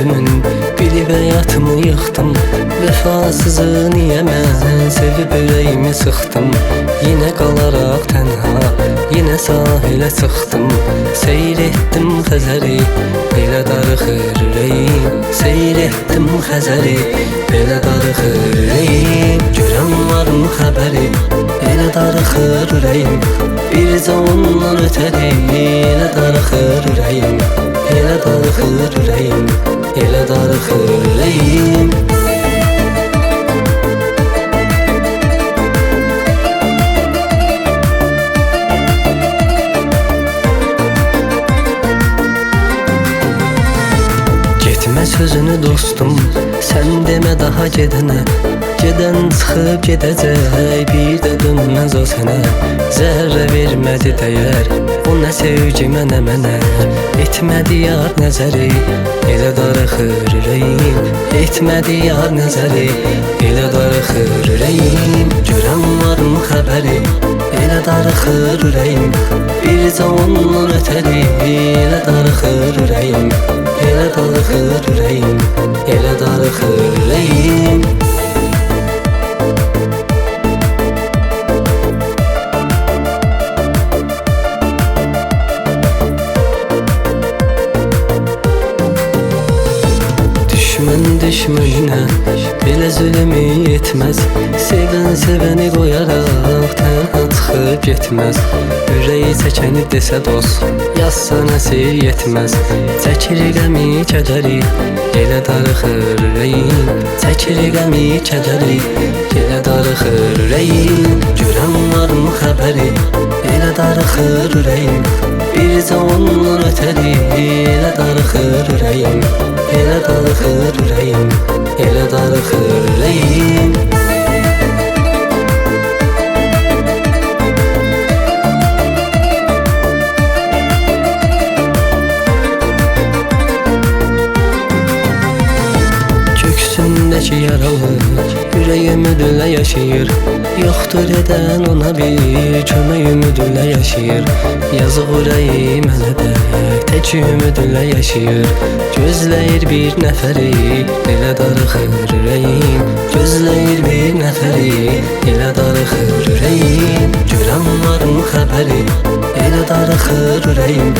özümün, bilib həyatımı yıxdım. Vəfasızı niyə mən sevib ürəyimi sıxdım? Yenə qalaraq tənha, yenə sahilə çıxdım. Seyr etdim Xəzəri, belə darıxır ürəyim. Seyr etdim Xəzəri, belə darıxır ürəyim. Görən varmı xəbəri, elə darıxır ürəyim. Bircə ondan ötəri, elə darıxır ürəyim. Elə darıxır ürəyim, elə darıxır ürəyim. Getmə sözünü dostum, sən demə daha gedənə. Gedən çıxıb gedəcək, bir də dönməz o sənə. Zərrə vermədi dəyər, o nə sevgimə nə mənə. Etmədi yar nəzəri, elə darıxır ürəyim. Etmədi yar nəzəri, elə darıxır ürəyim. Görən varmı xəbəri, elə darıxır ürəyim. Bircə ondan ötəri, elə darıxır ürəyim. Elə darıxır ürəyim, elə darıxır ürəyim. Düşmənə belə zülmü yetməz. Sevən sevəni qoyaraq tənha çıxıb getməz. Ürəyi çəkəni desə dost, yazsa nəsir yetməz. Çəkir qəmi kədəri, elə darıxır ürəyim. Çəkir qəmi kədəri, elə darıxır ürəyim. Görən varmı xəbəri, elə darıxır ürəyim. Bircə ondan ötəri, elə darıxır ürəyim. Elə darıxır ürəyim, elə darıxır ürəyim. Köksündəki yaralı, ürək ümidlə yaşayır. Yoxdur edən ona bir kömək ümidlə yaşayır. Yazıq ürəyi mənə də tək ümidlə yaşayır. Gözləyir bir nəfəri, elə darıxır ürəyim. Gözləyir bir nəfəri, elə darıxır ürəyim. Görən varmı xəbəri, elə darıxır ürəyim.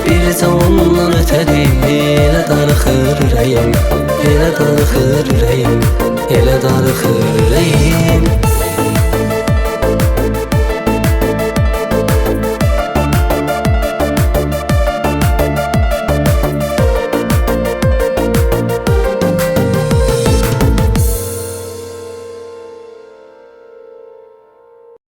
Bircə ondan ötəri, elə darıxır ürəyim. Elə darıxır ürəyim, elə darıxır ürəyim.